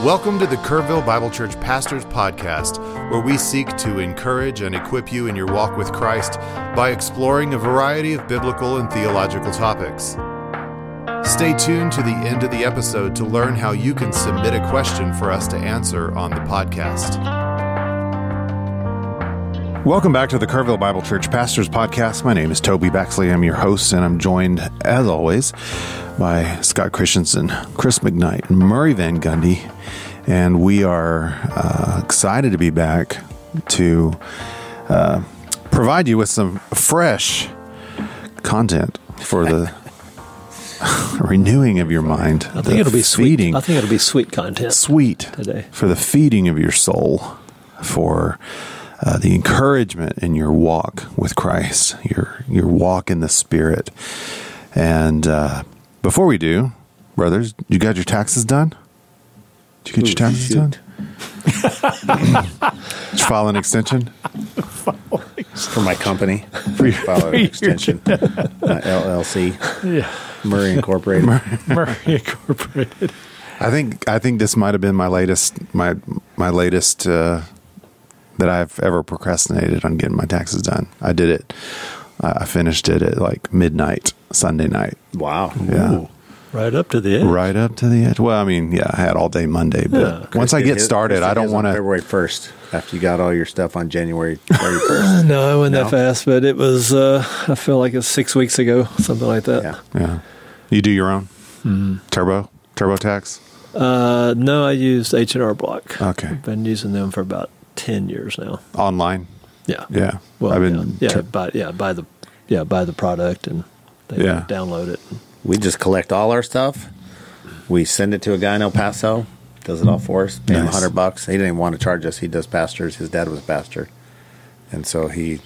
Welcome to the Kerrville Bible Church Pastors Podcast, where we seek to encourage and equip you in your walk with Christ by exploring a variety of biblical and theological topics. Stay tuned to the end of the episode to learn how you can submit a question for us to answer on the podcast. Welcome back to the Kerrville Bible Church Pastors Podcast. My name is Toby Baxley. I'm your host, and I'm joined, as always, by Scott Christensen, Chris McKnight, Murray Van Gundy, and we are excited to be back to provide you with some fresh content for the renewing of your mind. I think it'll be sweet. I think it'll be sweet content. Sweet today for the feeding of your soul, for the encouragement in your walk with Christ, your walk in the Spirit. And before we do, brothers, you got your taxes done? Did you get your taxes done? Did you file an extension? For my company. File an extension. My LLC. Yeah. Murray Incorporated. Murray Incorporated. I think this might have been my latest that I've ever procrastinated on getting my taxes done. I did it. I finished it at like midnight Sunday night. Wow. Yeah. Ooh, right up to the edge. Right up to the edge. Well, I mean, yeah, I had all day Monday, but once I get started, I don't want to. February 1st, after you got all your stuff on January 31st. No, I wasn't that fast, but it was, I feel like it's 6 weeks ago, something like that. Yeah. You do your own? TurboTax? No, I used H&R Block. Okay. I've been using them for about 10 years now. Online? Yeah. Yeah. Well, buy the product and they download it. We just collect all our stuff. We send it to a guy in El Paso, does it all for us, pay him $100. He didn't even want to charge us. He does pastors. His dad was a pastor. And so he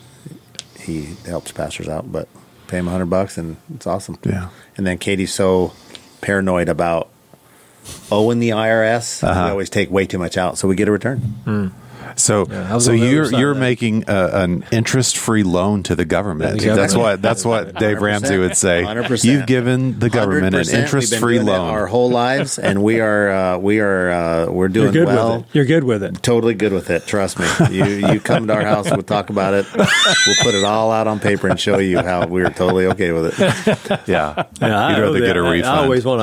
helps pastors out, but pay him $100 and it's awesome. Yeah. And then Katie's so paranoid about owing the IRS. We always take way too much out, so we get a return. So you're making an interest-free loan to the government. That's what Dave Ramsey would say. 100%. You've given the government an interest-free loan our whole lives, and we're doing well. You're good with it. Totally good with it. Trust me. You come to our house, we'll talk about it. We'll put it all out on paper and show you how we're totally okay with it. Yeah. You'd rather get a refund. I always want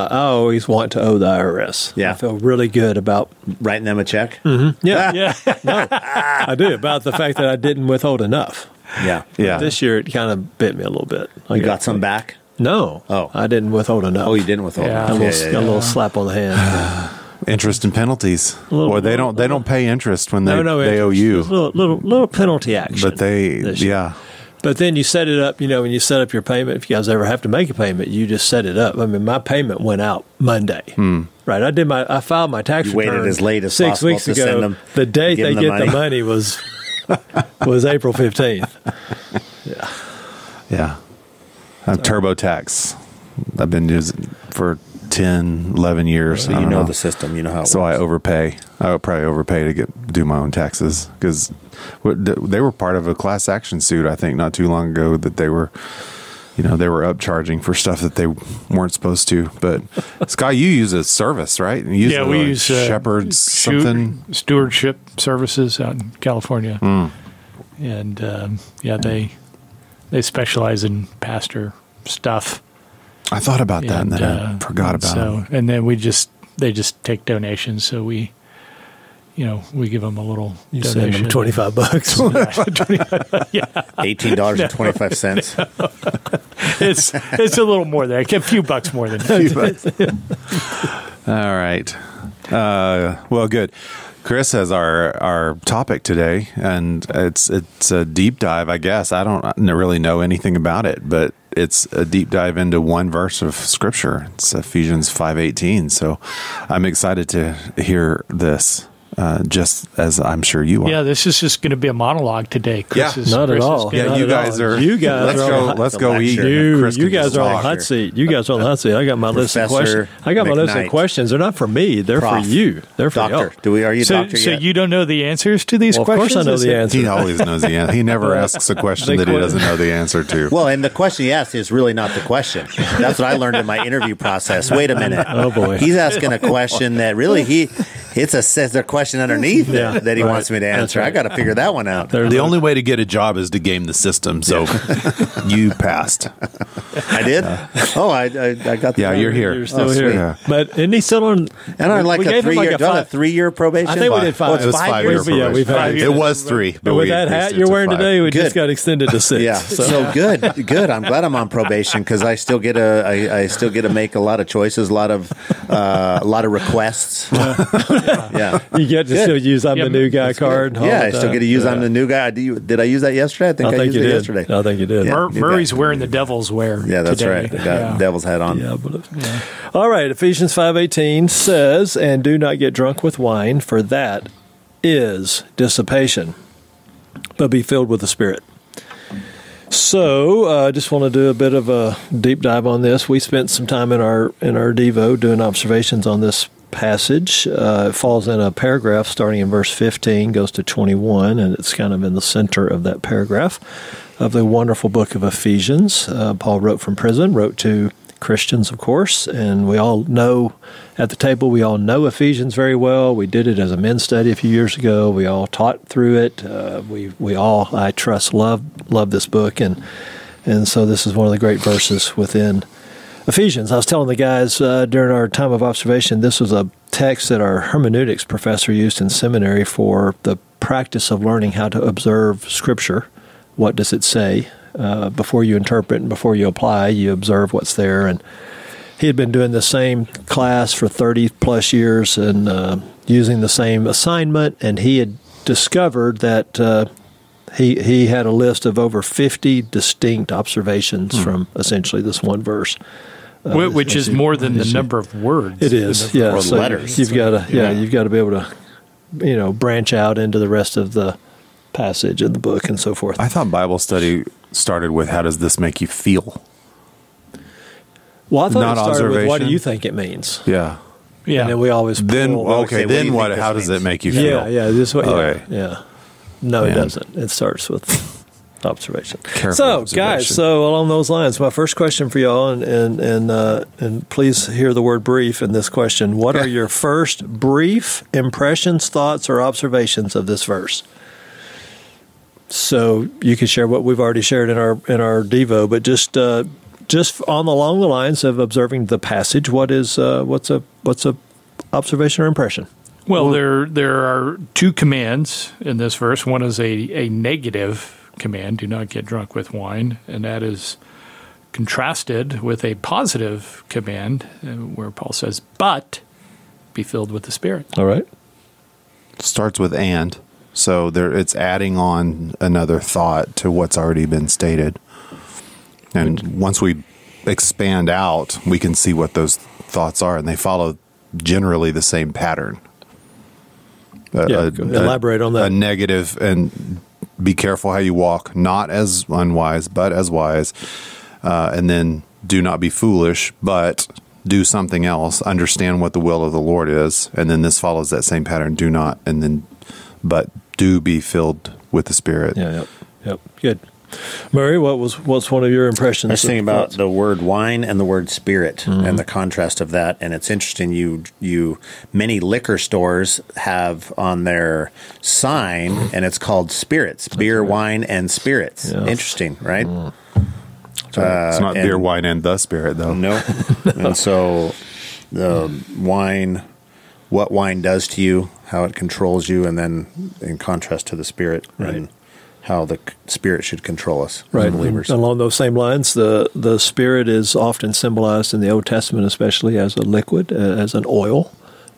to owe the IRS. Yeah. I feel really good about writing them a check. Mm-hmm. Yeah. No, I do, about the fact that I didn't withhold enough. Yeah. This year it kind of bit me a little bit. You got some back? No. Oh. I didn't withhold enough. Oh, you didn't withhold enough. A little slap on the hand. Interest and penalties. Well, they don't pay interest when they owe you. Little penalty action. But But then you set it up, when you set up your payment, if you guys ever have to make a payment, you just set it up. I mean, my payment went out Monday. Right? I filed my tax return. You waited as late as 6 possible weeks to ago. send them. The date they get the money was April 15th. Yeah. TurboTax. I've been using for 10, 11 years. So you know the system. You know how it works. So I overpay. I would probably overpay to do my own taxes because they were part of a class action suit, I think, not too long ago that they were upcharging for stuff that they weren't supposed to. But Scott, you use a service, right? We use Shepherd's something stewardship services out in California, and they specialize in pastor stuff. I thought about that and then I forgot about it. And then they just take donations, so we give them a little donation. Send them $25. $18.25. It's a little more there. A few bucks more than that. All right. Well, good. Chris has our topic today, and it's a deep dive, I guess. I don't really know anything about it, but it's a deep dive into one verse of Scripture. It's Ephesians 5:18. So I'm excited to hear this. Just as I'm sure you are. Yeah, this is just going to be a monologue today. Not at all. Yeah, you guys are. Let's go eat. You guys are on the hot seat. I got my list of questions. They're not for me. They're for you. They're for doctor. you. Are you doctor so yet? you don't know the answers to these questions? Of course I know the answer. He always knows the answer. He never asks a question that he doesn't know the answer to. Well, and the question he asked is really not the question. That's what I learned in my interview process. Wait a minute. Oh, boy. He's asking a question that really There's a question underneath that he wants me to answer. Right. I got to figure that one out. The only way to get a job is to game the system. So you passed. I did? I got the Yeah, you're here. You're still sweet. here. Yeah. But isn't he still on? And I like we a gave him 3-year. like Do I have a 3-year probation? I think we did 5. Oh, it's It was 5 5 years. year Yeah, we've had- probation. It was 3. But with we that increased hat it you're to wearing 5. today, we Good. just got extended to 6. Yeah, so good. I'm glad I'm on probation because I still get I still get to make a lot of choices, a lot of requests. Yeah, You get to still use "I'm the new guy" card. all yeah. the I still time. get to use Yeah. I'm the new guy. Did I use that yesterday? I think I used you it did. yesterday. I think you did. Yeah. Murray's wearing the devil's wear. Yeah, that's today. right. I got devil's hat on. Yeah, but all right. Ephesians 5:18 says, "And do not get drunk with wine, for that is dissipation, but be filled with the Spirit." So, I just want to do a bit of a deep dive on this. We spent some time in our Devo doing observations on this passage. It falls in a paragraph starting in verse 15, goes to 21, and it's kind of in the center of that paragraph of the wonderful book of Ephesians. Paul wrote from prison, wrote to Christians, of course, and we all know at the table, we all know Ephesians very well. We did it as a men's study a few years ago. We all taught through it. We all, I trust, love this book, and so this is one of the great verses within Ephesians. I was telling the guys during our time of observation, this was a text that our hermeneutics professor used in seminary for the practice of learning how to observe Scripture. What does it say? Before you interpret and before you apply, you observe what's there. And he had been doing the same class for 30-plus years and using the same assignment, and he had discovered that he had a list of over 50 distinct observations from essentially this one verse. Which is more than the number of words. It is, yeah. Or So letters. you've got to be able to, branch out into the rest of the passage in the book and so forth. I thought Bible study started with how does this make you feel? Well, I thought Not it started with what do observation. you think it means? Yeah. Yeah. And then we always Then pull- say, okay. what do Then you what? think this How does it means? make you feel? Yeah, this way. Okay. Yeah. No, it Man. doesn't. It starts with observation. Careful So, observation. guys, along those lines, my first question for y'all, and please hear the word brief in this question. What are your first brief impressions, thoughts, or observations of this verse? So you can share what we've already shared in our Devo, but just along the lines of observing the passage, what's a observation or impression? Well, there are two commands in this verse. One is a negative command, do not get drunk with wine, and that is contrasted with a positive command where Paul says, but be filled with the Spirit. All right. Starts with and. So it's adding on another thought to what's already been stated. And once we expand out, we can see what those thoughts are, and they follow generally the same pattern. Elaborate on that. A negative, and be careful how you walk, not as unwise, but as wise. And then do not be foolish, but do something else. Understand what the will of the Lord is. And then this follows that same pattern. Do not, and then, but do be filled with the Spirit. Yeah, yep. Good. Murray, what's one of your impressions? I was thinking about the word wine and the word spirit and the contrast of that. And it's interesting. You many liquor stores have on their sign, and it's called spirits, beer, wine, and spirits. Yeah. Interesting, right? It's not beer, wine, and the Spirit, though. No. And so the wine, what wine does to you, how it controls you, and then in contrast to the Spirit, and how the Spirit should control us as believers. And along those same lines, the Spirit is often symbolized in the Old Testament, especially as a liquid, as an oil.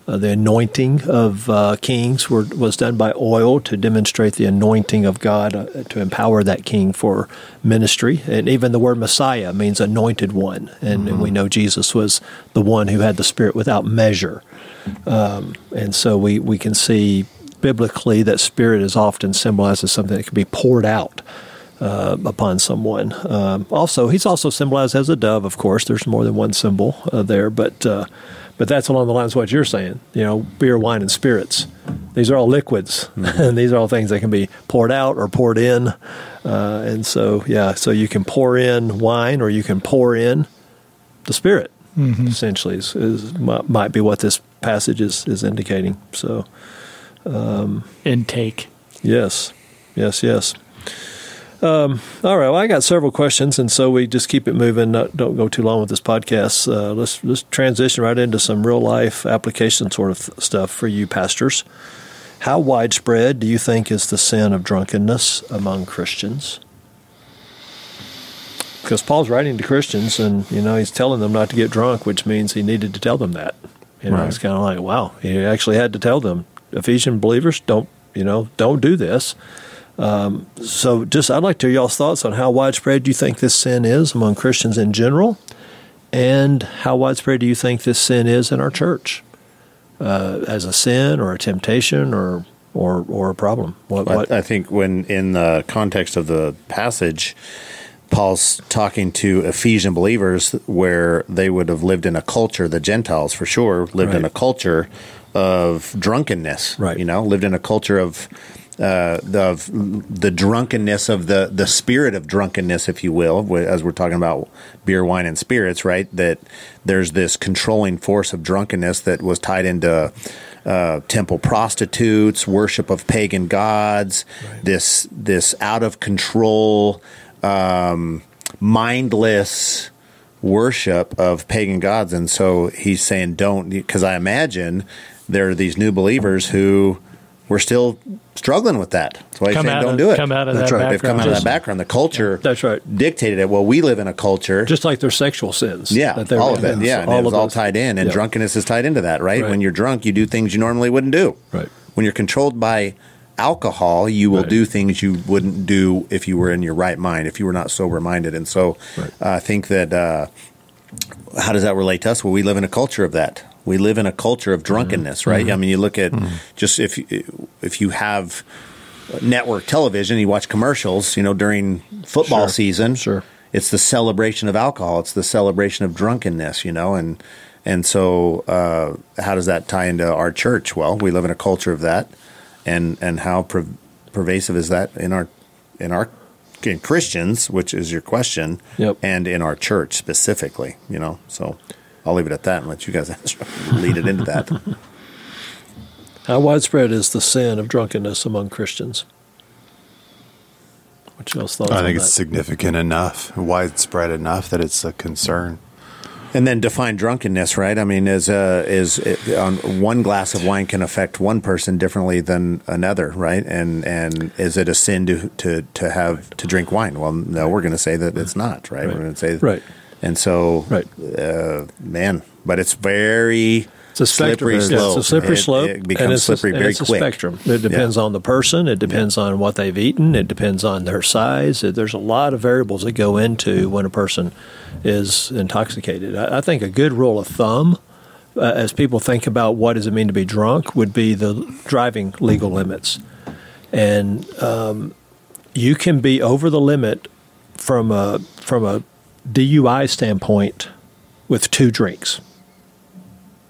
The anointing of kings was done by oil to demonstrate the anointing of God, to empower that king for ministry. And even the word Messiah means anointed one. And we know Jesus was the one who had the Spirit without measure. And so we can see biblically that Spirit is often symbolized as something that can be poured out upon someone. Also, he's also symbolized as a dove, of course. There's more than one symbol there, but that's along the lines of what you're saying. Beer, wine, and spirits. These are all liquids, and these are all things that can be poured out or poured in. And so you can pour in wine or you can pour in the Spirit. essentially, might be what this passage is indicating. So, intake. Yes. All right. Well, I got several questions, and so we just keep it moving. Don't go too long with this podcast. Let's transition right into some real life application sort of stuff for you pastors. How widespread do you think is the sin of drunkenness among Christians? Because Paul's writing to Christians, and he's telling them not to get drunk, which means he needed to tell them that. Right. It's kind of like, wow, he actually had to tell them, Ephesian believers, don't do this. So I'd like to hear y'all's thoughts on how widespread you think this sin is among Christians in general, and how widespread do you think this sin is in our church, as a sin or a temptation or a problem? I think when in the context of the passage, Paul's talking to Ephesian believers where they would have lived in a culture, the Gentiles for sure, lived in a culture of drunkenness, right? Lived in a culture of the drunkenness of the spirit of drunkenness, if you will, as we're talking about beer, wine, and spirits, right? That there's this controlling force of drunkenness that was tied into temple prostitutes, worship of pagan gods, right. This out of control, mindless worship of pagan gods. And so he's saying don't, because I imagine there are these new believers who were still struggling with that. That's why he's saying don't do it. Come out of That's that right. They've come out of that background. The culture That's right. dictated it. Well, we live in a culture. Just like their sexual sins. Yeah, that they all were of it. in. Yeah, and it was all tied in. And drunkenness is tied into that, right? When you're drunk, you do things you normally wouldn't do. Right. When you're controlled by alcohol, you will do things you wouldn't do if you were in your right mind, if you were not sober-minded. And so I think that how does that relate to us? Well, we live in a culture of that. We live in a culture of drunkenness, right? I mean, you look at just if you have network television, you watch commercials, during football season. Sure. It's the celebration of alcohol. It's the celebration of drunkenness, and so how does that tie into our church? Well, we live in a culture of that, and how pervasive is that in Christians, which is your question, and in our church specifically, So I'll leave it at that and let you guys lead it into that. How widespread is the sin of drunkenness among Christians? What's y'all's thoughts on that? I think it's significant enough, widespread enough that it's a concern. And then define drunkenness, right? I mean, is on one glass of wine can affect one person differently than another, right? And is it a sin to drink wine? Well, no, we're going to say that it's not, right? We're going to say right. And so, but it's very slippery slope. It's a slippery slope. It becomes slippery very quick. It's a spectrum. It depends on the person. It depends on what they've eaten. It depends on their size. There's a lot of variables that go into when a person is intoxicated. I think a good rule of thumb, as people think about what does it mean to be drunk, would be the driving legal limits. And you can be over the limit from a DUI standpoint with 2 drinks.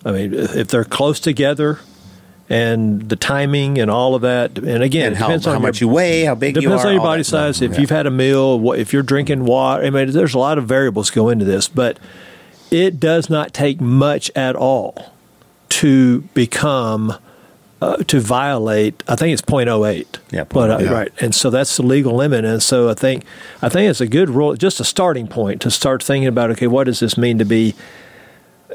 I mean, if they're close together and the timing and all of that, and again, and it depends on how much you weigh, how big you are. Depends on your body size. If you've had a meal, if you're drinking water, I mean, there's a lot of variables go into this, but it does not take much at all to become to violate. I think it's 0.08. Yeah, right. And so that's the legal limit. And so I think it's a good rule, just a starting point to start thinking about. Okay, what does this mean to be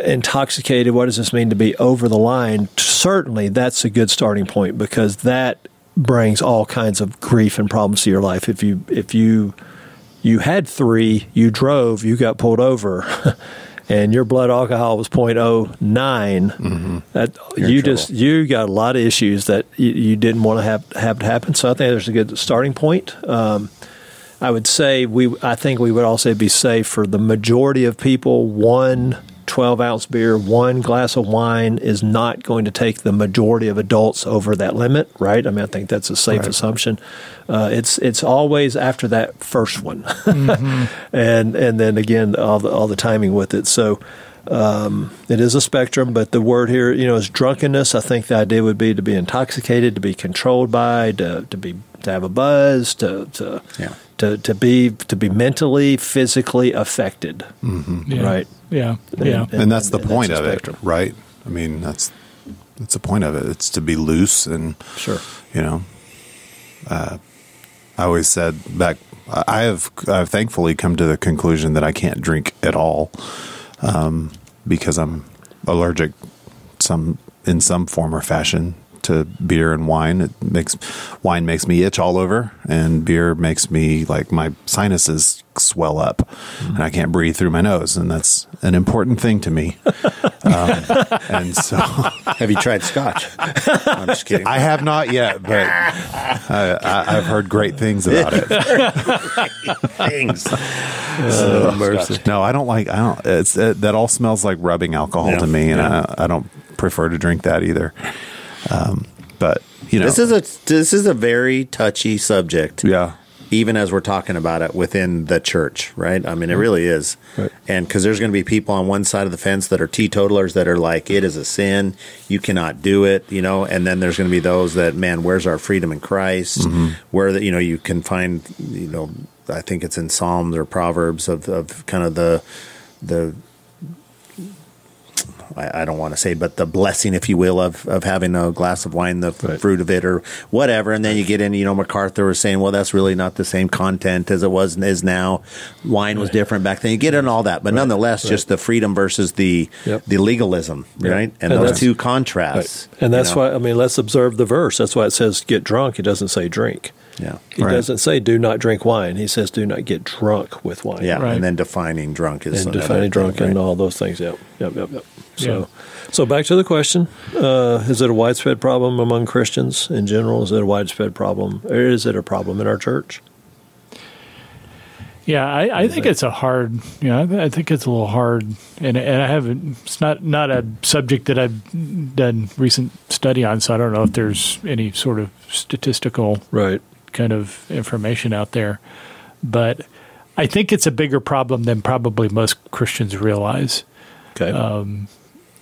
intoxicated? What does this mean to be over the line? Certainly, that's a good starting point, because that brings all kinds of grief and problems to your life. If you had 3, you drove, you got pulled over, and your blood alcohol was 0.09, you got a lot of issues that you didn't want to have to happen. So I think there's a good starting point. I would say I think we would also be safe for the majority of people. 1 12-ounce beer, 1 glass of wine is not going to take the majority of adults over that limit, right? I mean, I think that's a safe assumption. It's always after that first one, and then again all the timing with it. So It is a spectrum, but the word here, is drunkenness. I think the idea would be to be intoxicated, to be controlled by, to have a buzz, to be mentally, physically affected. Mm-hmm. Yeah. Right? Yeah. And that's the point that's of a it, spectrum. right? I mean, that's the point of it. It's to be loose and, Sure. I always said back, I've thankfully come to the conclusion that I can't drink at all because I'm allergic in some form or fashion to beer and wine. Wine makes me itch all over, and beer makes me, like, my sinuses swell up, and I can't breathe through my nose, and that's an important thing to me. And so, Have you tried Scotch? I'm just kidding. I have not yet, but I've heard great things about it. Things. No, I don't. That all smells like rubbing alcohol to me, and I don't prefer to drink that either. But this is a very touchy subject. Yeah. Even as we're talking about it within the church, right? I mean, it really is. Right. And because there's going to be people on one side of the fence that are teetotalers that are like, it is a sin. You cannot do it, And then there's going to be those that, man, where's our freedom in Christ? Mm-hmm. Where, you can find, I think it's in Psalms or Proverbs of kind of the I don't want to say, but the blessing, if you will, of having a glass of wine, the fruit of it or whatever. And then you get in, MacArthur was saying, well, that's really not the same content as it is now. Wine was different back then. You get in all that. But nonetheless, just the freedom versus the legalism, right? And those two contrasts. Right. And that's why, let's observe the verse. That's why it says get drunk. It doesn't say drink. Yeah. He doesn't say do not drink wine. He says do not get drunk with wine. Yeah, right. And then defining drunk is and defining drunk and all those things. Yep. So back to the question: is it a widespread problem among Christians in general? Is it a widespread problem, or is it a problem in our church? Yeah, I think it's a hard. I think it's a little hard, and I haven't. It's not a subject that I've done recent study on, so I don't know if there's any sort of statistical kind of information out there. But I think it's a bigger problem than probably most Christians realize. Okay.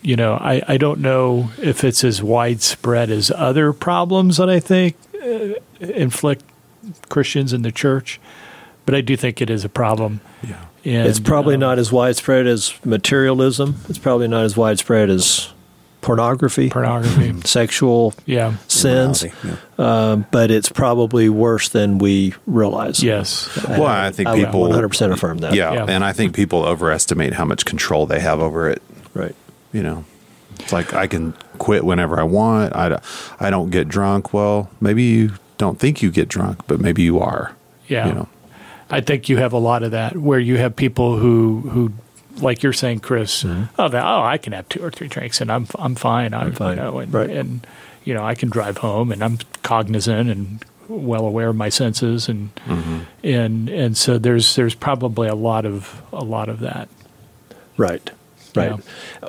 I don't know if it's as widespread as other problems that I think inflict Christians in the church, but I do think it is a problem. Yeah. And, it's probably not as widespread as materialism. It's probably not as widespread as pornography, sexual sins, but it's probably worse than we realize. Yes. Well, I think people 100% affirm that. Yeah, and I think people overestimate how much control they have over it. Right. It's like I can quit whenever I want. I don't get drunk. Well, maybe you don't think you get drunk, but maybe you are. Yeah. I think you have a lot of that where you have people who like you're saying, Chris, I can have 2 or 3 drinks and I'm fine. I'm fine. And I can drive home and I'm cognizant and well aware of my senses and so there's probably a lot of that. Right. Yeah.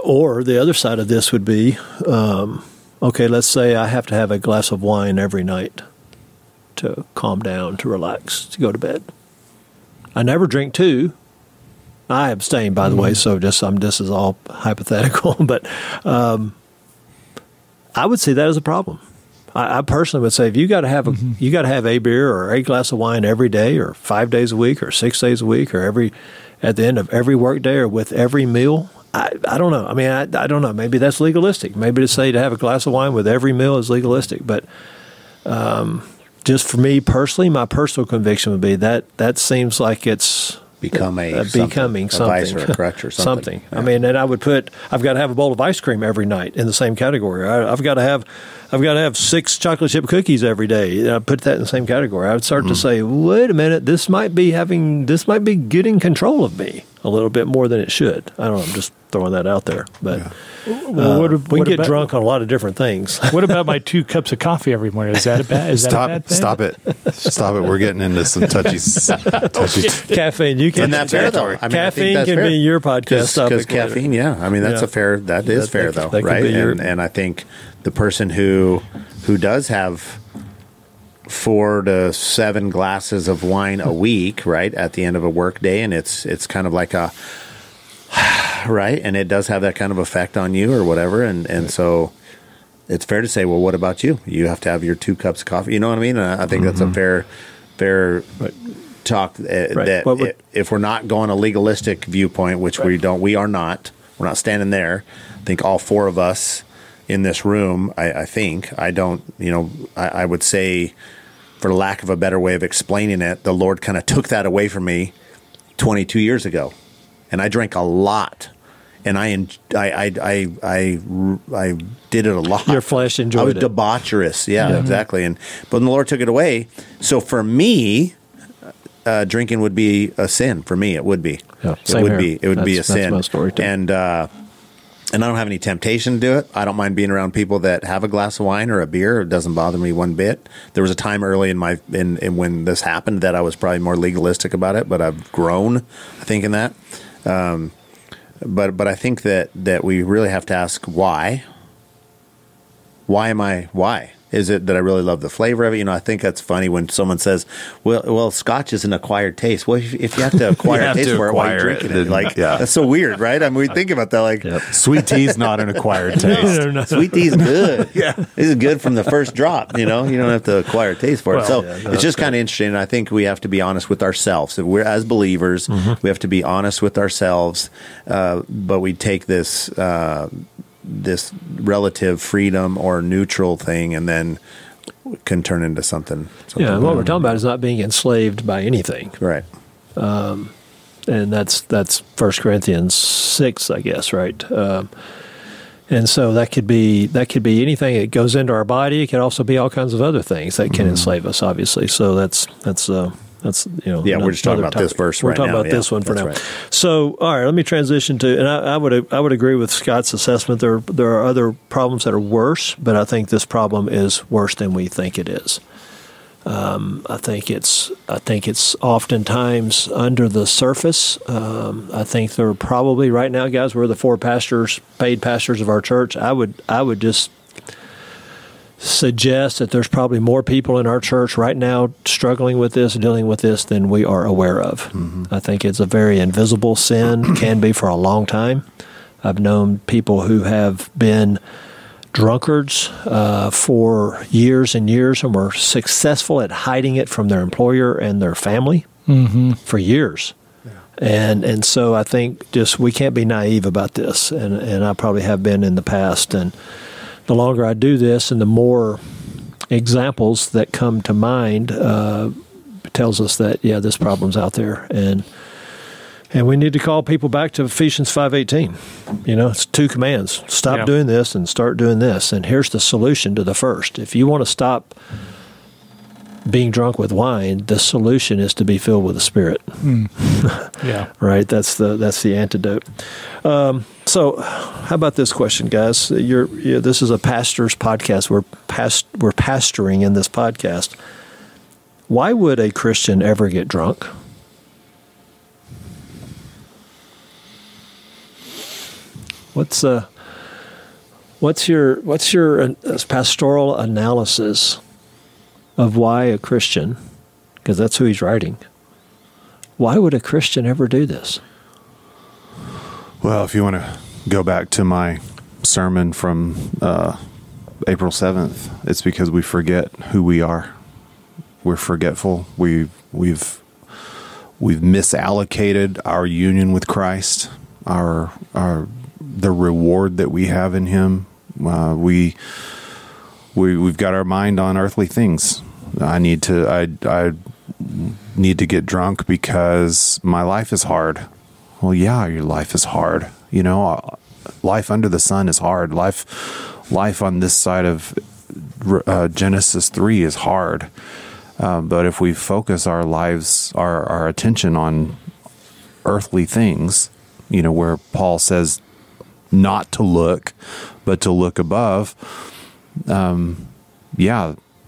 Or the other side of this would be, okay, let's say I have to have a glass of wine every night to calm down, to relax, to go to bed. I never drink 2. I abstain, by the way, so this is all hypothetical, but I would see that as a problem. I personally would say if you got to have a beer or a glass of wine every day, or 5 days a week, or 6 days a week, or at the end of every work day, or with every meal. I don't know. I don't know. Maybe that's legalistic. Maybe to say to have a glass of wine with every meal is legalistic, but just for me personally, my personal conviction would be that seems like it's becoming something, a vice or a crutch or something. Yeah. And I've got to have a bowl of ice cream every night in the same category. I've got to have 6 chocolate chip cookies every day. I put that in the same category. I would start to say, wait a minute, this might be getting control of me a little bit more than it should. I don't know. I'm just throwing that out there, but. We can get drunk on a lot of different things. What about my 2 cups of coffee every morning? Is that a bad thing? Stop it. We're getting into some touchy. Caffeine. You can. And that's fair, though. Caffeine can be your podcast topic. Because caffeine, that is fair, though, right? And I think the person who does have 4 to 7 glasses of wine a week, right, at the end of a work day, and it's kind of like right? And it does have that kind of effect on you or whatever. And so it's fair to say, well, what about you? You have to have your 2 cups of coffee. You know what I mean? I think that's a fair talk. That if we're not going a legalistic viewpoint, which we are not. We're not standing there. I think all 4 of us in this room, I would say, for lack of a better way of explaining it, the Lord kind of took that away from me 22 years ago. And I drank a lot. And I did it a lot. Your flesh enjoyed it. I was debaucherous. Yeah, exactly. But the Lord took it away. So for me, drinking would be a sin. For me, it would be. Yeah, it would be a sin. That's my story too. And I don't have any temptation to do it. I don't mind being around people that have a glass of wine or a beer. It doesn't bother me one bit. There was a time early in when this happened that I was probably more legalistic about it, but I've grown, I think, in that. But I think that we really have to ask why. Why? Is it that I really love the flavor of it? I think that's funny when someone says, well, Scotch is an acquired taste. Well, if you have to acquire a taste for it, why are you drinking it? That's so weird, right? I mean, we think about that sweet tea is not an acquired taste. No. Sweet tea is good. This is good from the first drop, you don't have to acquire a taste for it. So it's just kind of interesting. And I think we have to be honest with ourselves. If we're as believers, we have to be honest with ourselves. But we take this relative freedom or neutral thing and then can turn into something and what we're talking about is not being enslaved by anything. Right. And that's 1 Corinthians 6, I guess, right? And so that could be anything that goes into our body. It could also be all kinds of other things that can enslave us, obviously. So that's we're just talking about this verse right now. We're talking about this one for now. Right. So, all right, let me transition to, and I would agree with Scott's assessment. There are other problems that are worse, but I think this problem is worse than we think it is. I think it's oftentimes under the surface. I think there are probably right now, guys, we're the 4 paid pastors of our church. I would just suggest that there's probably more people in our church right now struggling with this, dealing with this, than we are aware of. I think it's a very invisible sin, can be for a long time. I've known people who have been drunkards for years and years and were successful at hiding it from their employer and their family for years. And so I think just we can't be naive about this, and I probably have been in the past. And the longer I do this and the more examples that come to mind tells us that, this problem's out there. And we need to call people back to Ephesians 5:18. It's 2 commands. Stop doing this and start doing this. And here's the solution to the first. If you want to stop being drunk with wine, the solution is to be filled with the Spirit. Right? That's the antidote. So, how about this question, guys? This is a pastor's podcast. We're pastoring in this podcast. Why would a Christian ever get drunk? What's your pastoral analysis of why a Christian, because that's who he's writing, why would a Christian ever do this? Well, if you want to go back to my sermon from April 7th, it's because we forget who we are. We're forgetful. We've misallocated our union with Christ, the reward that we have in Him. We've got our mind on earthly things. I need to get drunk because my life is hard. Well, your life is hard. Life under the sun is hard. Life on this side of Genesis 3 is hard. But if we focus our lives, our attention on earthly things, where Paul says not to look, but to look above,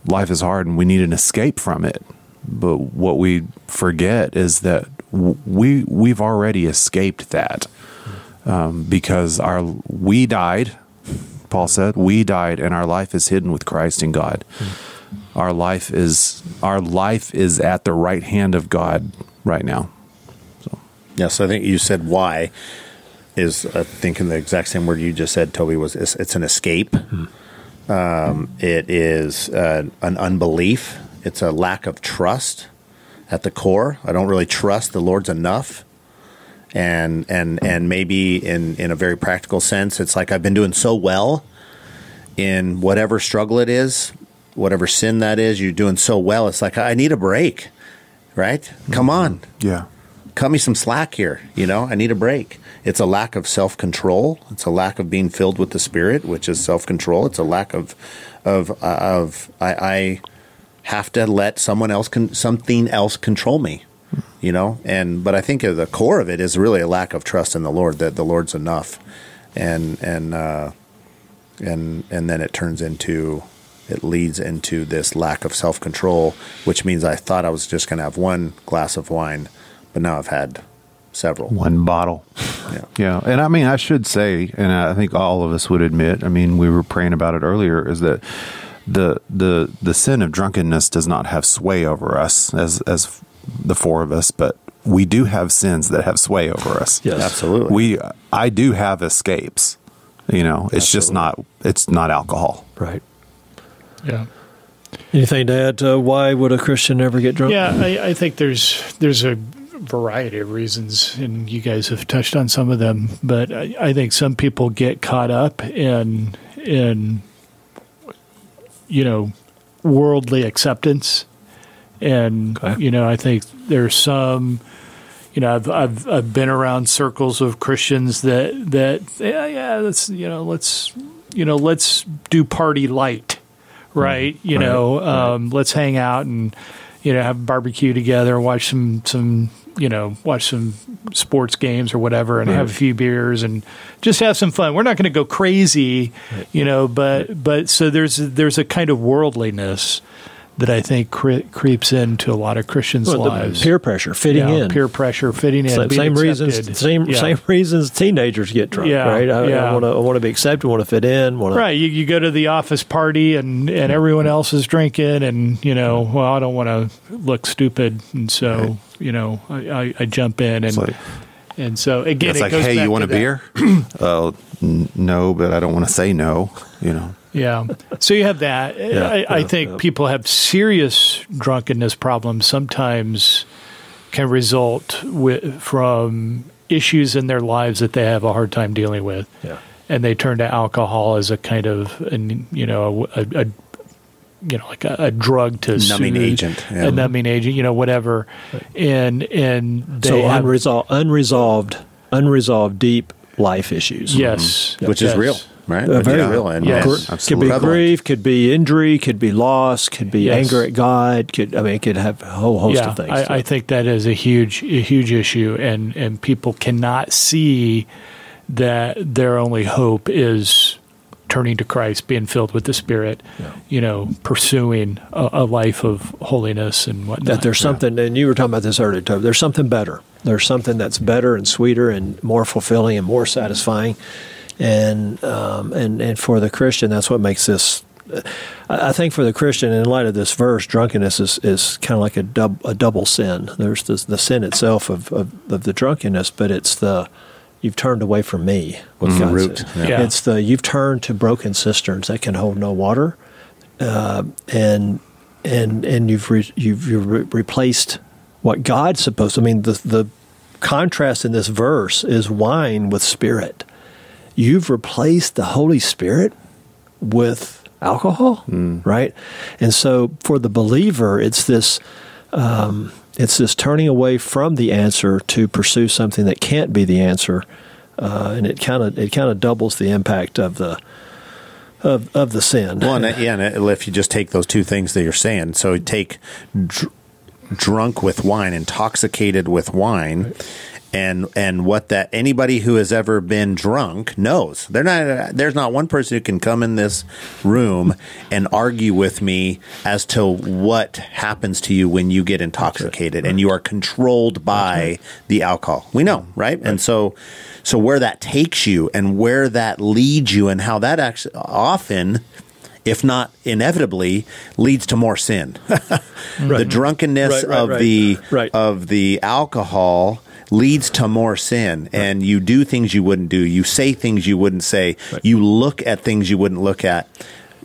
life is hard and we need an escape from it. But what we forget is that we've already escaped that because we died. Paul said, we died, and our life is hidden with Christ in God. Our life is at the right hand of God right now. So I think you said why. is thinking the exact same word you just said, Toby, was it's an escape. It is an unbelief. It's a lack of trust at the core. I don't really trust the Lord's enough. And maybe in a very practical sense, it's like I've been doing so well in whatever struggle it is, whatever sin that is, you're doing so well. It's like, I need a break, right? Come on. Yeah. Cut me some slack here. I need a break. It's a lack of self-control. It's a lack of being filled with the Spirit, which is self-control. It's a lack of I have to let something else control me, but I think at the core of it is really a lack of trust in the Lord, that the Lord's enough. And then it leads into this lack of self-control, which means I thought I was just going to have one glass of wine, but now I've had several. One bottle. Yeah. And I should say, and I think all of us would admit, we were praying about it earlier, is that the sin of drunkenness does not have sway over us as the four of us, but we do have sins that have sway over us. Yes, absolutely. I do have escapes. It's just it's not alcohol. Right. Yeah. Anything to add to why would a Christian ever get drunk? Yeah, I think there's a variety of reasons, and you guys have touched on some of them, but I think some people get caught up in worldly acceptance, and okay. I think there's some. I've been around circles of Christians that let's do party light, right? Right. Let's hang out and have barbecue together, watch some sports games or whatever, and have a few beers and just have some fun. We're not going to go crazy, but so there's a kind of worldliness that I think creeps into a lot of Christians' lives. Peer pressure, fitting in. Peer pressure, fitting in. Same reasons teenagers get drunk, right? I want to be accepted, want to fit in. Right. You go to the office party and everyone else is drinking and, I don't want to look stupid. And so, I jump in and so again, it's it like, goes hey, back you want to a beer? Oh, no, but I don't want to say no, Yeah. So you have that. I think people have serious drunkenness problems sometimes can result from issues in their lives that they have a hard time dealing with. Yeah. And they turn to alcohol as a kind of, like a drug to numbing soothe, agent. Yeah. A numbing agent, whatever. And they so have unresolved deep life issues. Yes. Which is real. Right? Very real. And could be grief, could be injury, could be loss, could be anger at God. It could have a whole host of things. I think that is a huge issue, and people cannot see that their only hope is turning to Christ, being filled with the Spirit, pursuing a life of holiness and whatnot. That there's something, and you were talking about this earlier, Toby, there's something better. There's something that's better and sweeter and more fulfilling and more satisfying. And for the Christian, that's what makes this. I think for the Christian, in light of this verse, drunkenness is kind of like a double sin. There's the sin itself of the drunkenness, but it's you've turned away from me. What God root. says. Yeah. It's you've turned to broken cisterns that can hold no water, and you've replaced what God's supposed to. The contrast in this verse is wine with Spirit. You've replaced the Holy Spirit with alcohol, right? And so for the believer, it's this turning away from the answer to pursue something that can't be the answer, and it kind of doubles the impact of the sin. Well, and if you just take those two things that you're saying, so take drunk with wine, intoxicated with wine. And what that anybody who has ever been drunk knows. There's not one person who can come in this room and argue with me as to what happens to you when you get intoxicated and you are controlled by the alcohol. We know, right? And so where that takes you and where that leads you and how that actually often, if not inevitably, leads to more sin. The drunkenness of the alcohol leads to more sin, and you do things you wouldn't do. You say things you wouldn't say. Right. You look at things you wouldn't look at.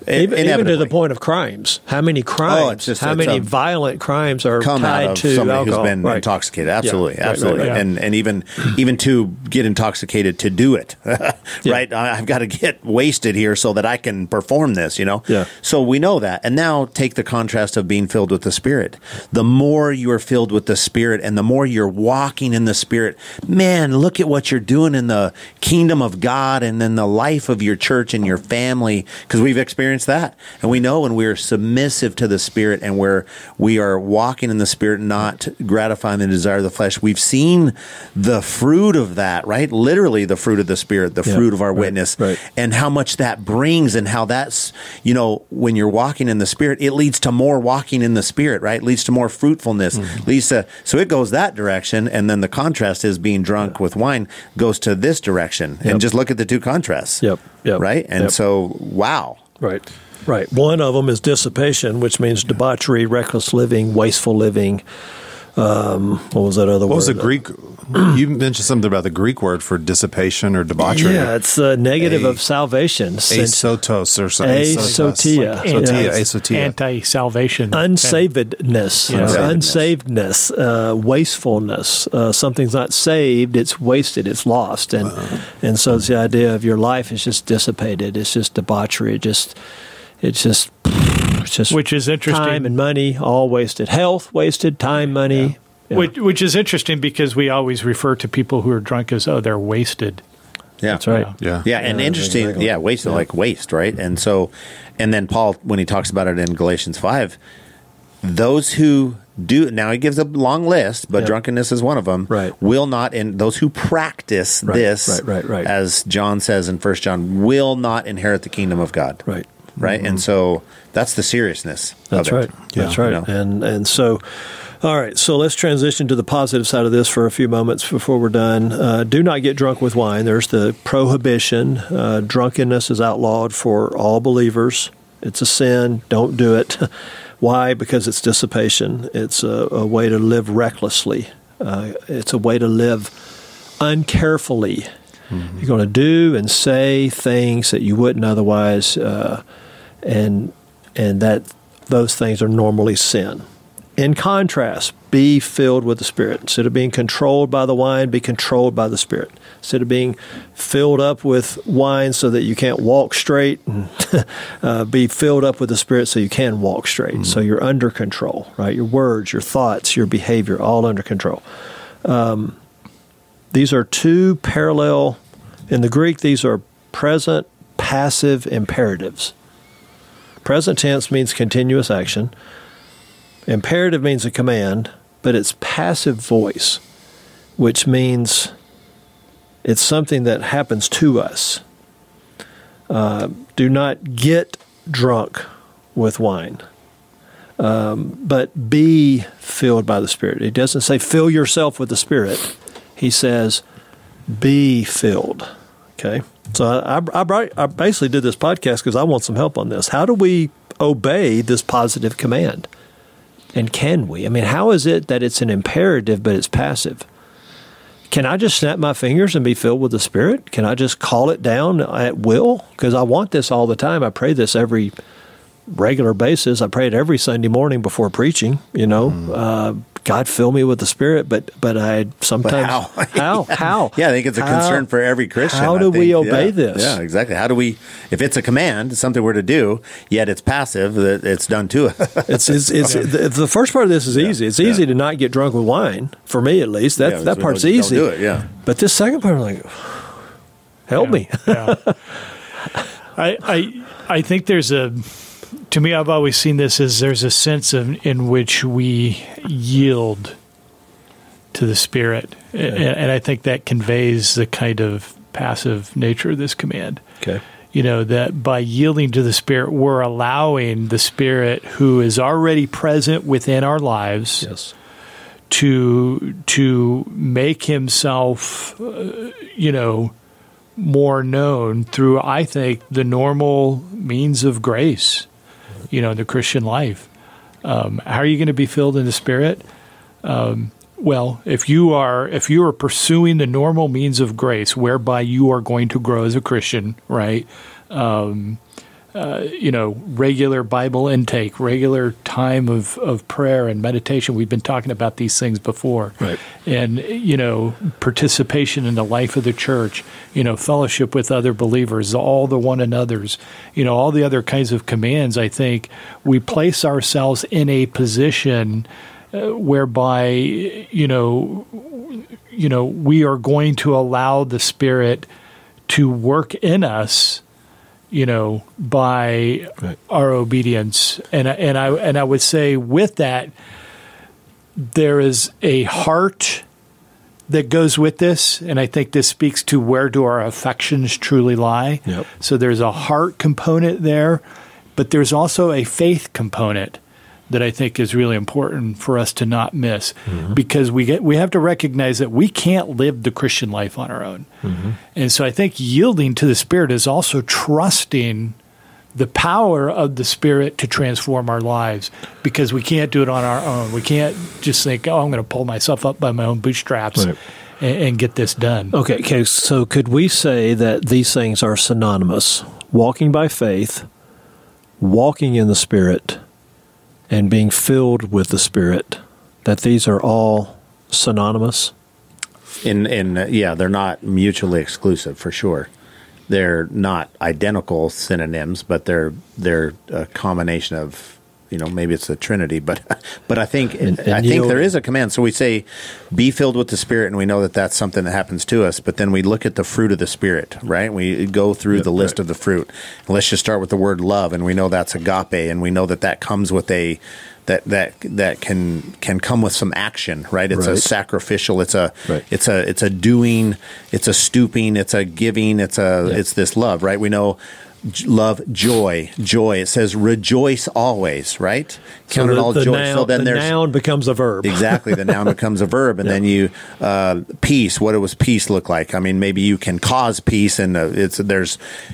Even to the point of crimes. How many crimes? How many violent crimes are tied to somebody alcohol? who's been intoxicated? Absolutely, Yeah. absolutely. Right. And even to get intoxicated to do it, right? I've got to get wasted here so that I can perform this. Yeah. So we know that. And now take the contrast of being filled with the Spirit. The more you are filled with the Spirit, and the more you're walking in the Spirit, man, look at what you're doing in the kingdom of God, and in the life of your church and your family, because we've experienced that. And we know when we are submissive to the Spirit, and where we are walking in the Spirit, not gratifying the desire of the flesh, we've seen the fruit of that, right? Literally the fruit of the Spirit, the fruit of our witness, and how much that brings, and how that's, when you're walking in the Spirit, it leads to more walking in the Spirit, right? It leads to more fruitfulness, leads to, so it goes that direction. And then the contrast is being drunk with wine goes to this direction. And just look at the two contrasts. Right? And so, wow. Right. One of them is dissipation, which means debauchery, reckless living, wasteful living. What was that other word? What was the Greek? You mentioned something about the Greek word for dissipation or debauchery. Yeah, it's a negative of salvation. Asotos or something. Asotia. Asotia. Anti-salvation. Unsavedness. Unsavedness. Wastefulness. Something's not saved, it's wasted, it's lost. And so it's the idea of your life is just dissipated. It's just debauchery. It's just which is interesting. Time and money, all wasted. Health wasted, time, money. Yeah. Which is interesting, because we always refer to people who are drunk as, they're wasted. Yeah, that's right. Yeah, and interesting. Exactly. Wasted, like waste, right? And so, and then Paul, when he talks about it in Galatians 5, those who do, now he gives a long list, but drunkenness is one of them, will not, and those who practice this, as John says in 1 John, will not inherit the kingdom of God. Right? Mm-hmm. And so that's the seriousness of it. That's right. And so, all right, so let's transition to the positive side of this for a few moments before we're done. Do not get drunk with wine. There's the prohibition. Drunkenness is outlawed for all believers. It's a sin. Don't do it. Why? Because it's dissipation. It's a way to live recklessly. It's a way to live uncarefully. Mm-hmm. You're going to do and say things that you wouldn't otherwise, and that those things are normally sin. In contrast, be filled with the Spirit. Instead of being controlled by the wine, be controlled by the Spirit. Instead of being filled up with wine so that you can't walk straight, be filled up with the Spirit so you can walk straight. Mm-hmm. So you're under control, right? Your words, your thoughts, your behavior, all under control. These are two parallel, in the Greek, these are present, passive imperatives. Present tense means continuous action. Imperative means a command, but it's passive voice, which means it's something that happens to us. Do not get drunk with wine, but be filled by the Spirit. He doesn't say fill yourself with the Spirit. He says be filled. Okay? So I basically did this podcast because I want some help on this. How do we obey this positive command? And can we? I mean, how is it that it's an imperative but it's passive? Can I just snap my fingers and be filled with the Spirit? Can I just call it down at will? Because I want this all the time. I pray this every regular basis. I pray it every Sunday morning before preaching, God, fill me with the Spirit, but I sometimes... But how? Yeah, I think it's a concern for every Christian. How do we obey this? Yeah, exactly. How do we... If it's a command, something we're to do, yet it's passive, that it's done to us. The first part of this is easy. It's easy to not get drunk with wine, for me at least. That part's easy. Don't do it, But this second part, I'm like, help me. I think there's to me, I've always seen this as there's a sense in which we yield to the Spirit. And I think that conveys the kind of passive nature of this command. Okay. That by yielding to the Spirit, we're allowing the Spirit who is already present within our lives to make himself, more known through, I think, the normal means of grace, in the Christian life. How are you going to be filled in the Spirit? well, if you are pursuing the normal means of grace, whereby you are going to grow as a Christian, right? Regular Bible intake, regular time of prayer and meditation. We've been talking about these things before. Right. And, participation in the life of the church, fellowship with other believers, all the one another's, all the other kinds of commands. I think we place ourselves in a position whereby, we are going to allow the Spirit to work in us, by our obedience. And I would say with that, there is a heart that goes with this, and I think this speaks to where do our affections truly lie. Yep. So there's a heart component there, but there's also a faith component that I think is really important for us to not miss, because we have to recognize that we can't live the Christian life on our own. And so I think yielding to the Spirit is also trusting the power of the Spirit to transform our lives, because we can't do it on our own. We can't just think, I'm going to pull myself up by my own bootstraps and get this done. Okay, so could we say that these things are synonymous? Walking by faith, walking in the Spirit, and being filled with the Spirit, that these are all synonymous? They're not mutually exclusive, for sure. They're not identical synonyms, but they're a combination of, maybe it's a trinity, but I think there is a command. So we say, be filled with the Spirit, and we know that that's something that happens to us. But then we look at the fruit of the Spirit, right? We go through the list of the fruit. And let's just start with the word love, and we know that's agape, and we know that comes with that can come with some action, right? It's a sacrificial. It's a doing. It's a stooping. It's a giving. It's this love, right? We know. Love, joy. It says rejoice always, right? Count it all joy. So then the noun becomes a verb. Exactly, the noun becomes a verb, and then you peace. What does peace look like? I mean, maybe you can cause peace, and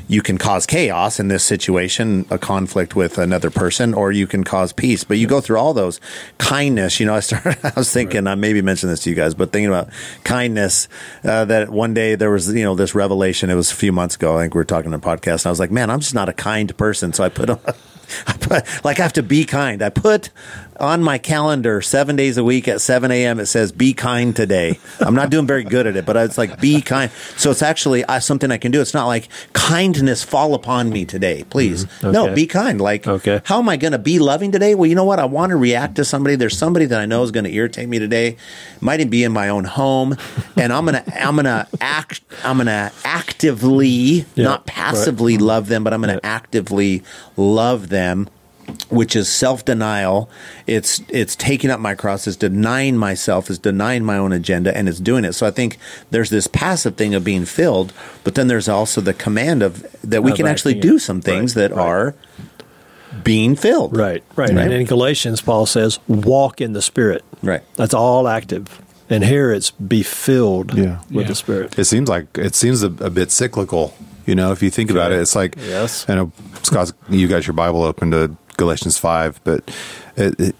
you can cause chaos in this situation, a conflict with another person, or you can cause peace. But you go through all those. Kindness. I was thinking. I maybe mentioned this to you guys, but thinking about kindness. That one day there was this revelation. It was a few months ago. I think we were talking on a podcast, and I was like, man, I'm just not a kind person. So I have to be kind. I put on my calendar 7 days a week at 7 a.m. It says, be kind today. I'm not doing very good at it, but it's like, be kind. So it's actually something I can do. It's not like kindness fall upon me today, please. Okay. No, be kind. Like, how am I going to be loving today? Well, you know what? I want to react to somebody. There's somebody that I know is going to irritate me today. Might even be in my own home. And I'm going to actively, not passively love them, but I'm going to actively love them, which is self-denial. It's taking up my cross, it's denying myself, it's denying my own agenda, and it's doing it. So I think there's this passive thing of being filled, but then there's also the command of that we can actually do some things that are being filled. Right. And in Galatians, Paul says, walk in the Spirit. Right. That's all active. And here it's be filled with the Spirit. It seems a bit cyclical. If you think about it, it's like, I know, Scott, you got your Bible open to Galatians 5, but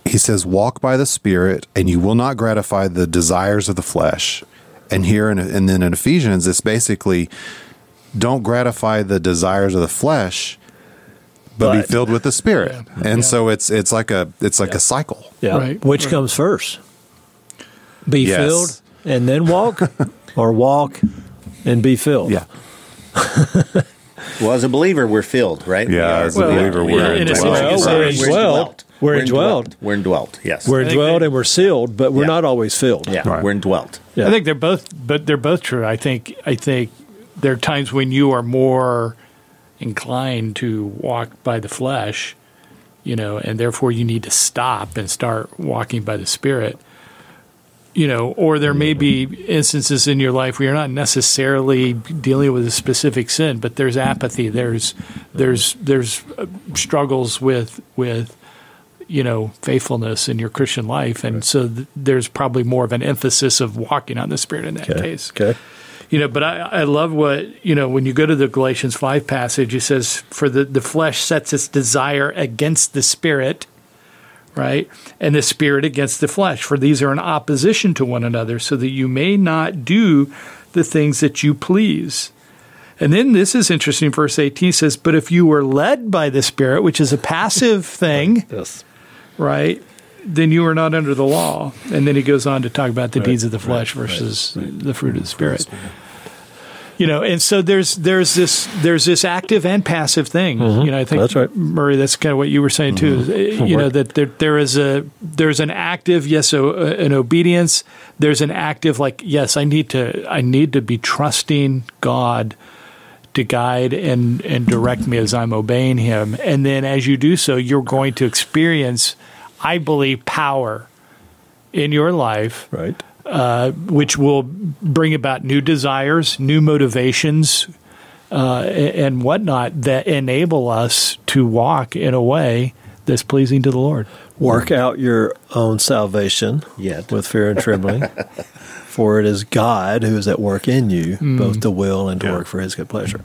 he says, walk by the Spirit, and you will not gratify the desires of the flesh. And and then in Ephesians, it's basically, don't gratify the desires of the flesh, but be filled with the Spirit. And so it's like a cycle. Yeah. Right. Which comes first? Be filled and then walk, or walk and be filled? Yeah. Well, as a believer, we're filled, right? Yeah, as a believer, we're indwelt. We're indwelt. We're indwelt, yes. We're indwelt and we're sealed, but we're not always filled. Yeah, we're indwelt. Yeah. I think they're both true. I think there are times when you are more inclined to walk by the flesh, and therefore you need to stop and start walking by the Spirit. Or there may be instances in your life where you're not necessarily dealing with a specific sin, but there's apathy. There's struggles with faithfulness in your Christian life, and so there's probably more of an emphasis of walking on the Spirit in that case. Okay. But I love what when you go to the Galatians 5 passage, it says, "For the flesh sets its desire against the Spirit." right? And the Spirit against the flesh, for these are in opposition to one another, so that you may not do the things that you please. And then this is interesting, verse 18 says, but if you were led by the Spirit, which is a passive thing, Yes. right, then you are not under the law. And then he goes on to talk about the deeds of the flesh versus the fruit of the Spirit. You know, and so there's this active and passive thing. Mm-hmm. You know, I think That's right. Murray, that's kind of what you were saying too. You know, that there's an active, yes, so an obedience. There's an active, like, yes, I need to be trusting God to guide and direct me as I'm obeying Him. And then as you do so, you're going to experience, I believe, power in your life, Right. which will bring about new desires, new motivations, and whatnot that enable us to walk in a way that's pleasing to the Lord. Work out your own salvation Yet. with fear and trembling. For it is God who is at work in you, both to will and to work for His good pleasure.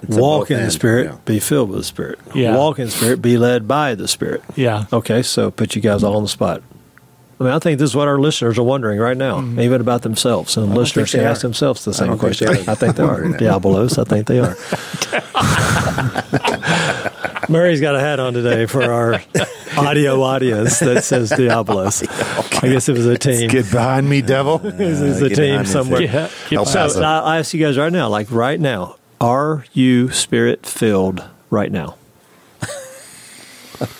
It's a Walk both in the and, Spirit, yeah. be filled with the Spirit. Yeah. Walk in the Spirit, be led by the Spirit. Yeah. Okay, so put you guys all on the spot. I mean, I think this is what our listeners are wondering right now, even about themselves. And listeners think can they ask are. themselves the same don't think question. they are. I think they are. Diabolos, I think they are. Murray's got a hat on today for our audio audience that says Diabolos. I guess it was a team. Get behind me, devil. It was a get team behind me, somewhere. Yeah. El So Paso. I ask you guys right now, like right now, are you Spirit-filled right now?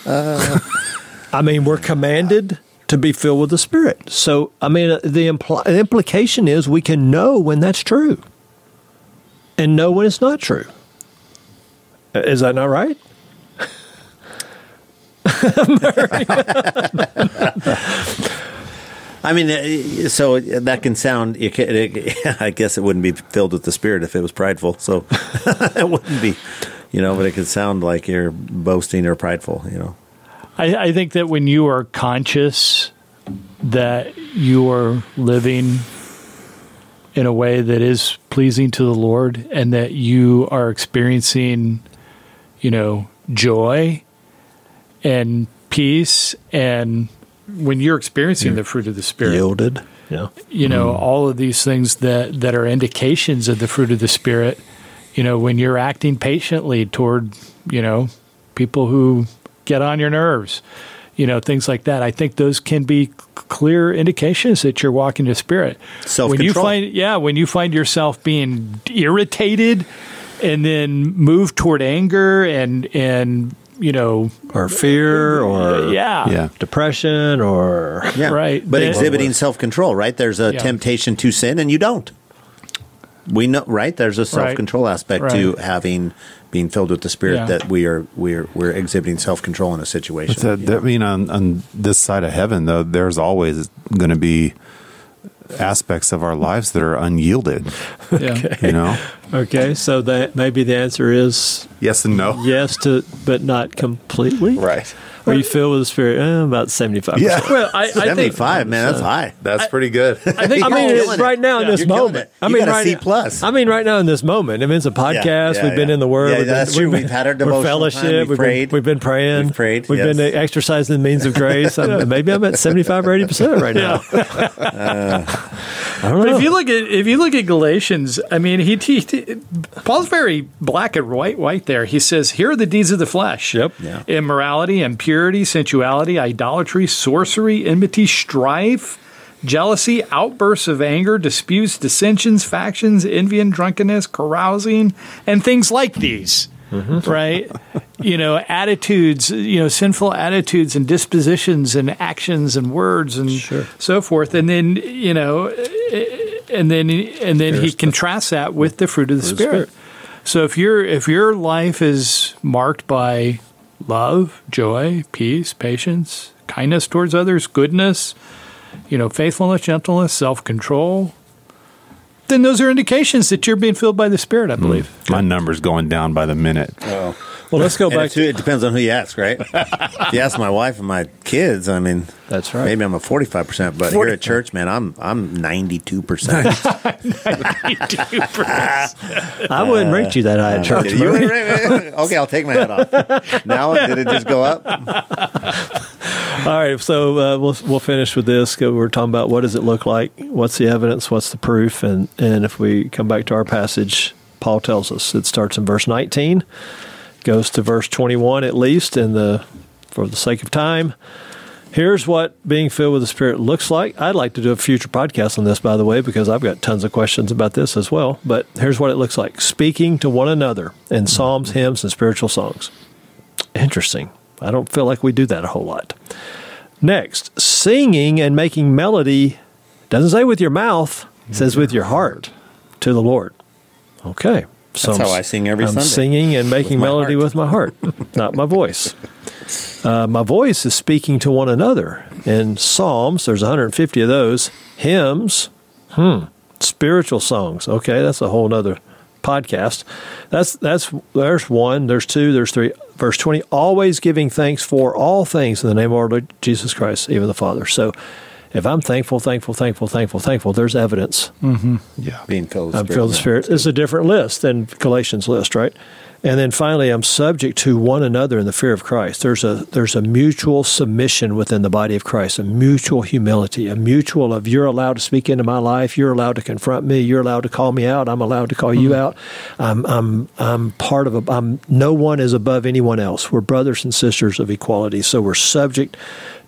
I mean, we're commanded to be filled with the Spirit. So, I mean, the implication is we can know when that's true and know when it's not true. Is that not right? I mean, so that can sound, I guess it wouldn't be filled with the Spirit if it was prideful. So it wouldn't be, but it could sound like you're boasting or prideful, I think that when you are conscious that you are living in a way that is pleasing to the Lord and that you are experiencing, joy and peace, and when you're experiencing the fruit of the Spirit, Yielded. Yeah. all of these things that are indications of the fruit of the Spirit, when you're acting patiently toward, people who get on your nerves, things like that. I think those can be clear indications that you're walking the Spirit. Self-control. When you find yourself being irritated and then move toward anger and Or fear or depression or... Yeah. Right. But Then- exhibiting self-control, right? There's a Yeah. temptation to sin and you don't. We know, right? There's a self-control aspect to being filled with the Spirit, Yeah. that we're exhibiting self-control in a situation. I mean, on this side of heaven, though, there's always going to be aspects of our lives that are unyielded. Yeah. Okay, so that maybe the answer is Yes and no. yes to, but not completely. Right. Are you filled with the Spirit? About 75%. Yeah. Well, I think 75, man, that's high. That's pretty good. I mean, killing it. right now in this You're killing moment. it. I You mean, got a right C now- plus. I mean, right now in this moment. I mean, it's a podcast. Yeah, we've been yeah. in the Word. Yeah, that's true. We've had our devotional fellowship. time. We've prayed. We've been praying. We've prayed, We've yes. been exercising the means of grace. Maybe I'm at 75 or 80% right now. I don't But know. if you look at Galatians, I mean, Paul's very black and white there. He says, "Here are the deeds of the flesh: Yep. Yeah. immorality, impurity, sensuality, idolatry, sorcery, enmity, strife, jealousy, outbursts of anger, disputes, dissensions, factions, envy, and drunkenness, carousing, and things like these." Right? Attitudes, sinful attitudes and dispositions and actions and words and so forth. And then, and then he contrasts that with the fruit of the Spirit. So if your life is marked by love, joy, peace, patience, kindness towards others, goodness, faithfulness, gentleness, self-control, then those are indications that you're being filled by the Spirit, I believe. My number's going down by the minute. Oh. Well, let's go And back it depends on who you ask, right? If you ask my wife and my kids, I mean, That's right. Maybe I'm a 45%, but here at church, man, I'm 92%. I wouldn't rate you that high at church. You Murray. okay, I'll take my hat off. Now, did it just go up? All right, so we'll finish with this. We're talking about what does it look like, what's the evidence, what's the proof, and if we come back to our passage, Paul tells us it starts in verse 19, goes to verse 21 at least, for the sake of time. Here's what being filled with the Spirit looks like. I'd like to do a future podcast on this, by the way, because I've got tons of questions about this as well. But here's what it looks like. Speaking to one another in psalms, hymns, and spiritual songs. Interesting. I don't feel like we do that a whole lot. Next, singing and making melody. Doesn't say with your mouth. It says with your heart to the Lord. Okay. So that's how I sing every Sunday. I'm singing and making melody with my heart, not my voice. My voice is speaking to one another. In Psalms, there's 150 of those. Hymns, spiritual songs. Okay, that's a whole other podcast. There's one, there's two, there's three. Verse 20, always giving thanks for all things in the name of our Lord Jesus Christ, even the Father. So if I'm thankful, there's evidence. Mm-hmm. Yeah, being filled with the Spirit. I'm filled with the Spirit. It's a different list than Galatians list, right? And then finally, I'm subject to one another in the fear of Christ. There's a mutual submission within the body of Christ, a mutual humility, a mutual of you're allowed to speak into my life, you're allowed to confront me, you're allowed to call me out, I'm allowed to call you out. I'm part of no one is above anyone else. We're brothers and sisters of equality, so we're subject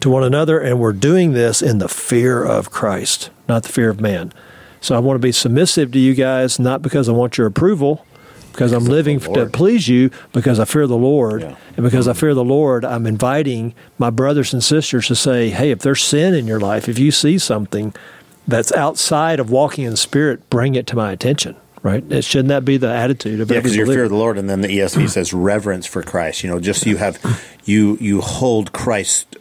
to one another, and we're doing this in the fear of Christ, not the fear of man. So I want to be submissive to you guys, not because I want your approval, because I'm living to please you, because I fear the Lord. Yeah. And because I fear the Lord, I'm inviting my brothers and sisters to say, hey, if there's sin in your life, if you see something that's outside of walking in the Spirit, bring it to my attention, right? Shouldn't that be the attitude of every believer? Yeah, because you fear the Lord, and then the ESV says reverence for Christ. Just you hold Christ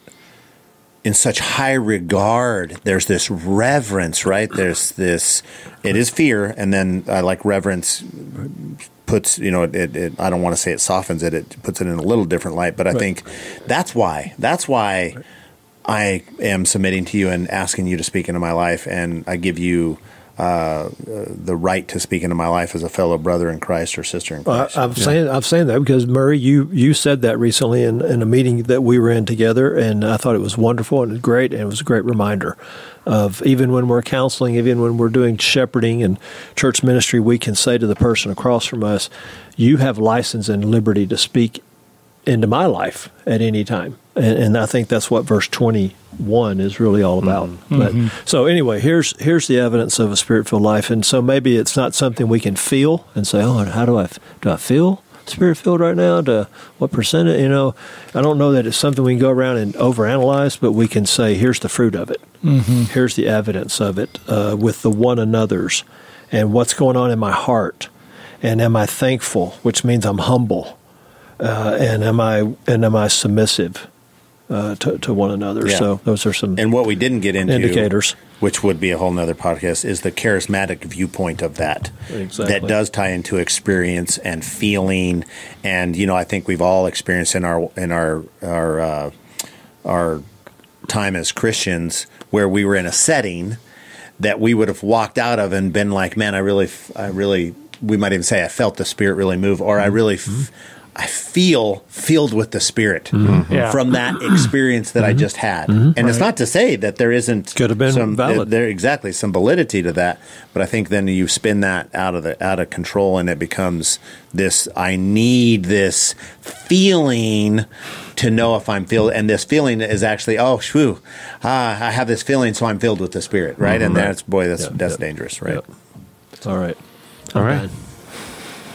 in such high regard. There's this reverence, right? There's this, it is fear, and then like reverence puts, I don't want to say it softens it, it puts it in a little different light, but I think that's why I am submitting to you and asking you to speak into my life, and I give you the right to speak into my life as a fellow brother in Christ or sister in Christ. I'm saying that because, Murray, you said that recently in a meeting that we were in together, and I thought it was wonderful and great, and it was a great reminder of even when we're counseling, even when we're doing shepherding and church ministry, we can say to the person across from us, you have license and liberty to speak into my life at any time. And I think that's what verse 21 is really all about. Mm-hmm. But so anyway, here's the evidence of a Spirit-filled life. And so maybe it's not something we can feel and say, oh, how do I feel Spirit-filled right now? To what percentage? I don't know that it's something we can go around and overanalyze, but we can say, here's the fruit of it. Mm-hmm. Here's the evidence of it with the one another's and what's going on in my heart. And am I thankful, which means I'm humble. And am I submissive to one another? Yeah. So those are some and what we didn't get into indicators, which would be a whole nother podcast, is the charismatic viewpoint of that. Exactly. That does tie into experience and feeling, and I think we've all experienced in our time as Christians where we were in a setting that we would have walked out of and been like, man, I really, we might even say I felt the Spirit really move, or I really. I feel filled with the Spirit from that experience that I just had. Mm-hmm. And it's not to say that there isn't could have been some valid. Exactly some validity to that, but I think then you spin that out of control, and it becomes this. I need this feeling to know if I'm filled, and this feeling is actually I have this feeling, so I'm filled with the Spirit, right? Mm-hmm. And that's dangerous, right? Yep. All right.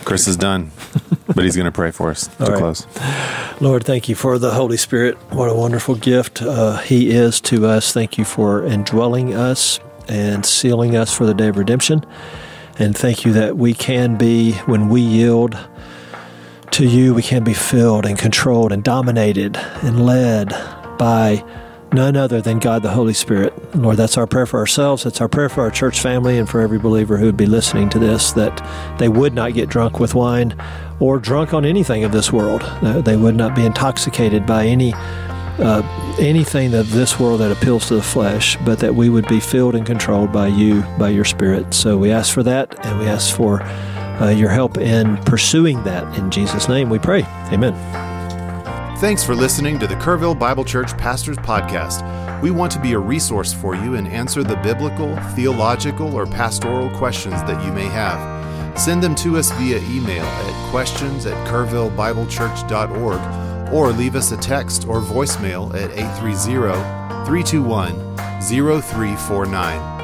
Chris is done, but he's going to pray for us to close. Lord, thank you for the Holy Spirit. What a wonderful gift He is to us. Thank you for indwelling us and sealing us for the day of redemption. And thank you that we can be, when we yield to you, we can be filled and controlled and dominated and led by none other than God the Holy Spirit. Lord, that's our prayer for ourselves. That's our prayer for our church family and for every believer who would be listening to this, that they would not get drunk with wine or drunk on anything of this world. They would not be intoxicated by anything of this world that appeals to the flesh, but that we would be filled and controlled by you, by your Spirit. So we ask for that, and we ask for your help in pursuing that. In Jesus' name we pray. Amen. Thanks for listening to the Kerrville Bible Church Pastors Podcast. We want to be a resource for you and answer the biblical, theological, or pastoral questions that you may have. Send them to us via email at questions@kerrvillebiblechurch.org or leave us a text or voicemail at 830-321-0349.